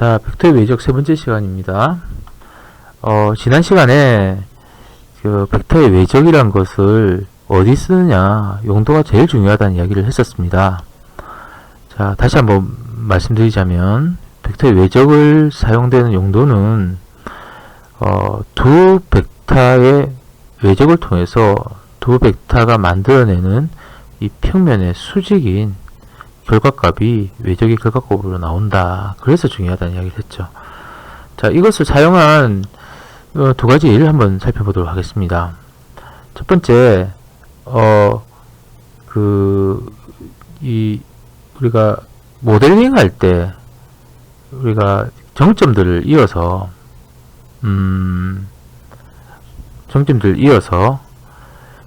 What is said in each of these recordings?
자, 벡터의 외적 세 번째 시간입니다. 지난 시간에 그 벡터의 외적이란 것을 어디 쓰느냐, 용도가 제일 중요하다는 이야기를 했었습니다. 자, 다시 한번 말씀드리자면, 벡터의 외적을 사용되는 용도는 두 벡터의 외적을 통해서 두 벡터가 만들어내는 이 평면의 수직인 결과값이 외적의 결과값으로 나온다. 그래서 중요하다는 이야기를 했죠. 자, 이것을 사용한 두 가지 예를 한번 살펴보도록 하겠습니다. 첫 번째, 우리가 모델링 할 때, 우리가 정점들을 이어서,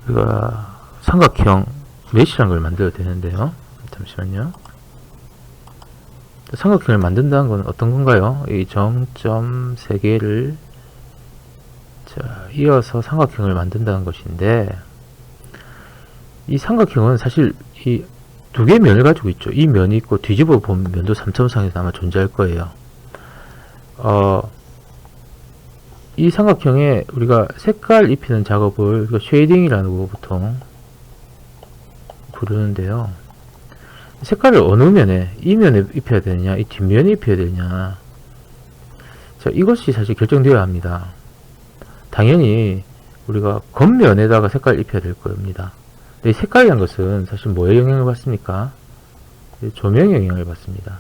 우리가 삼각형 메시라는 걸 만들어야 되는데요. 잠시만요. 삼각형을 만든다는 건 어떤 건가요? 이 정점 세 개를 이어서 삼각형을 만든다는 것인데, 이 삼각형은 사실 이 두 개의 면을 가지고 있죠. 이 면이 있고 뒤집어 보면 면도 3차원상에서 아마 존재할 거예요. 이 삼각형에 우리가 색깔 입히는 작업을 쉐이딩이라는 거 보통 부르는데요. 색깔을 어느 면에, 이 면에 입혀야 되느냐, 이 뒷면에 입혀야 되느냐. 자, 이것이 사실 결정되어야 합니다. 당연히 우리가 겉면에다가 색깔을 입혀야 될 겁니다. 근데 이 색깔이란 것은 사실 뭐에 영향을 받습니까? 조명에 영향을 받습니다.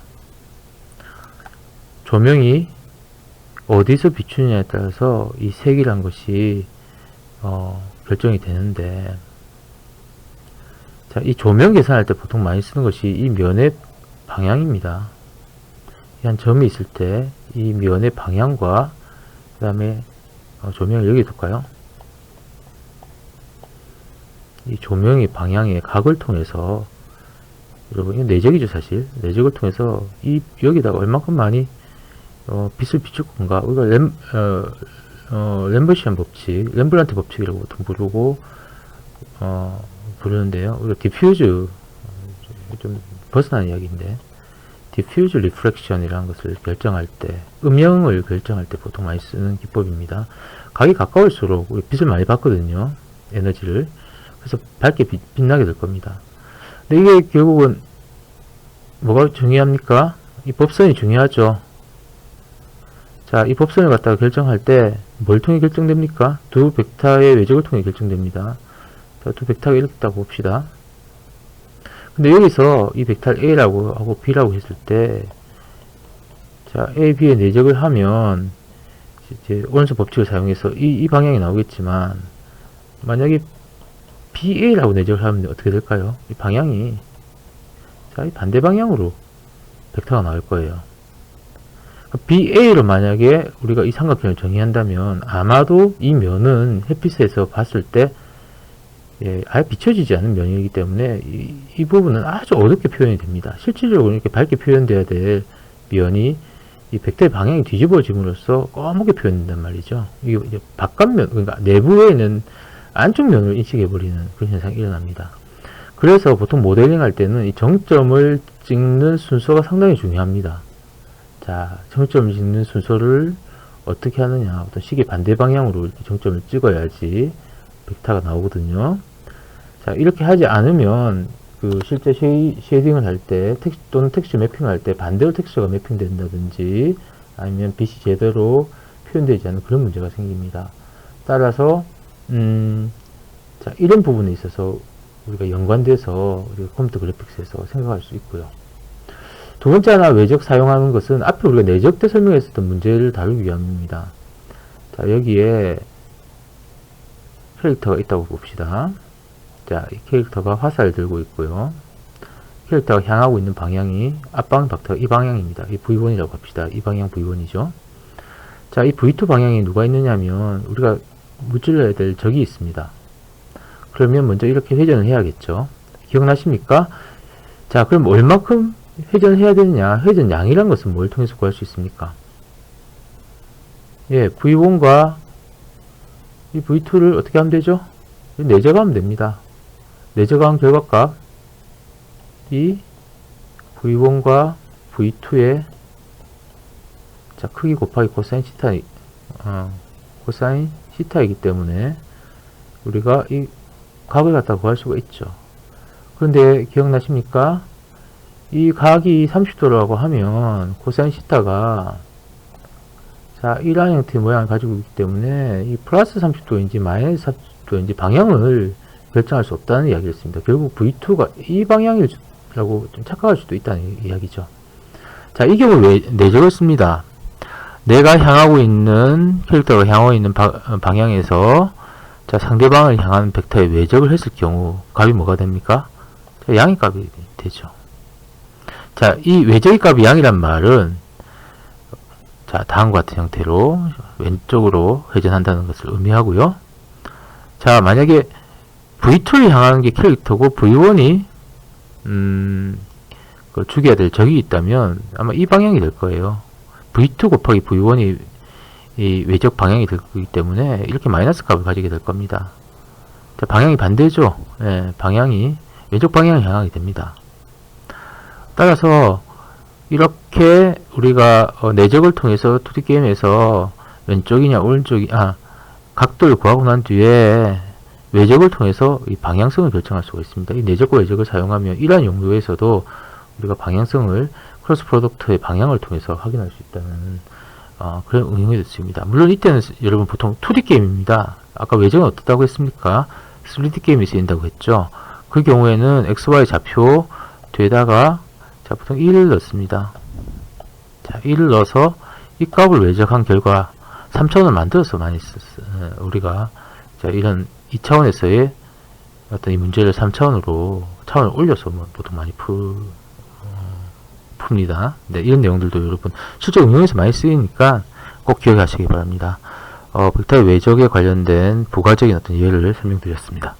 조명이 어디서 비추느냐에 따라서 이 색이란 것이 결정이 되는데, 자, 이 조명 계산할 때 보통 많이 쓰는 것이 이 면의 방향입니다. 한 점이 있을 때 이 면의 방향과 그 다음에 조명을 여기 둘까요? 이 조명의 방향의 각을 통해서, 여러분 이건 내적이죠. 사실 내적을 통해서 여기다가 얼마큼 많이 빛을 비출 건가, 우리가 램버시안 법칙, 렘브란트 법칙이라고 보통 부르고 부르는데요. 우리가 디퓨즈, 좀 벗어난 이야기인데, 디퓨즈 리프렉션이라는 것을 결정할 때, 음영을 결정할 때 보통 많이 쓰는 기법입니다. 각이 가까울수록 우리 빛을 많이 받거든요. 에너지를. 그래서 밝게 빛나게 될 겁니다. 근데 이게 결국은 뭐가 중요합니까? 이 법선이 중요하죠. 자, 이 법선을 갖다가 결정할 때 뭘 통해 결정됩니까? 두 벡터의 외적을 통해 결정됩니다. 자, 두 벡터가 이렇게 있다고 봅시다. 근데 여기서 이 벡터 A라고 하고 B라고 했을 때, 자, A, B의 내적을 하면 이제 원소 법칙을 사용해서 이 방향이 나오겠지만, 만약에 BA라고 내적을 하면 어떻게 될까요? 이 방향이, 자, 이 반대 방향으로 벡터가 나올 거예요. BA로 만약에 우리가 이 삼각형을 정의한다면, 아마도 이 면은 햇빛에서 봤을 때 아예 비춰지지 않는 면이기 때문에 이 부분은 아주 어둡게 표현이 됩니다. 실질적으로 이렇게 밝게 표현돼야 될 면이 이 벡터의 방향이 뒤집어짐으로써 검게 표현된단 말이죠. 이게 이제 바깥면, 그러니까 내부에 있는 안쪽 면을 인식해버리는 그런 현상이 일어납니다. 그래서 보통 모델링 할 때는 이 정점을 찍는 순서가 상당히 중요합니다. 자, 정점을 찍는 순서를 어떻게 하느냐. 어떤 시계 반대 방향으로 이렇게 정점을 찍어야지 벡터가 나오거든요. 자, 이렇게 하지 않으면 실제 쉐이딩을 할 때, 또는 텍스처 매핑을 할 때 반대로 텍스처가 매핑된다든지, 아니면 빛이 제대로 표현되지 않는 그런 문제가 생깁니다. 따라서 자, 이런 부분에 있어서 우리가 연관돼서 우리가 컴퓨터 그래픽스에서 생각할 수 있고요. 두 번째 하나, 외적 사용하는 것은 앞에 우리가 내적 때 설명했었던 문제를 다루기 위함입니다. 자, 여기에 캐릭터가 있다고 봅시다. 자, 이 캐릭터가 화살을 들고 있고요. 캐릭터가 향하고 있는 방향이, 앞방 벡터가 이 방향입니다. 이 V1이라고 합시다. 이 방향 V1이죠. 자, 이 V2 방향에 누가 있느냐면, 우리가 무찔러야 될 적이 있습니다. 그러면 먼저 이렇게 회전을 해야겠죠. 기억나십니까? 자, 그럼 얼마큼 회전을 해야 되느냐? 회전 양이란 것은 뭘 통해서 구할 수 있습니까? 예, V1과 이 V2를 어떻게 하면 되죠? 내적하면 됩니다. 내적한 결과값, 이 V1과 V2의 자, 크기 곱하기 코사인 시타, 코사인 시타이기 때문에 우리가 이 각을 갖다 구할 수가 있죠. 그런데 기억나십니까? 이 각이 30도라고 하면 코사인 시타가 자, 이러한 형태의 모양을 가지고 있기 때문에 이 플러스 30도인지 마이너스 30도인지 방향을 결정할 수 없다는 이야기를 했습니다. 결국 V2가 이 방향이라고 좀 착각할 수도 있다는 이야기죠. 자, 이 경우 왜 내적을 씁니다. 내가 향하고 있는 캐릭터가 향하고 있는 방향에서 자, 상대방을 향하는 벡터에 외적을 했을 경우 값이 뭐가 됩니까? 자, 양의 값이 되죠. 자, 이 외적의 값이 양이란 말은 자, 다음과 같은 형태로 왼쪽으로 회전한다는 것을 의미하고요. 자, 만약에 V2를 향하는 게 캐릭터고 V1이 그 죽여야 될 적이 있다면 아마 이 방향이 될 거예요. V2 곱하기 V1이 이 외적 방향이 될 거기 때문에 이렇게 마이너스 값을 가지게 될 겁니다. 자, 방향이 반대죠. 예, 방향이 왼쪽 방향을 향하게 됩니다. 따라서 이렇게 우리가 내적을 통해서 2D 게임에서 왼쪽이냐 오른쪽이 각도를 구하고 난 뒤에 외적을 통해서 이 방향성을 결정할 수가 있습니다. 이 내적과 외적을 사용하면 이러한 용도에서도 우리가 방향성을 크로스 프로덕트의 방향을 통해서 확인할 수 있다는 그런 응용이 됐습니다. 물론 이때는 여러분 보통 2D 게임입니다. 아까 외적은 어떻다고 했습니까? 3D 게임이 쓰인다고 했죠. 그 경우에는 XY 좌표 뒤에다가 자, 보통 1을 넣습니다. 자, 1을 넣어서 이 값을 외적한 결과 3차원을 만들어서 많이 우리가 자, 이런 2차원에서의 어떤 이 문제를 3차원으로 차원을 올려서 보통 많이 풉니다. 네, 이런 내용들도 여러분 실제 응용에서 많이 쓰이니까 꼭 기억하시기 바랍니다. 벡터의 외적에 관련된 부가적인 어떤 예를 설명드렸습니다.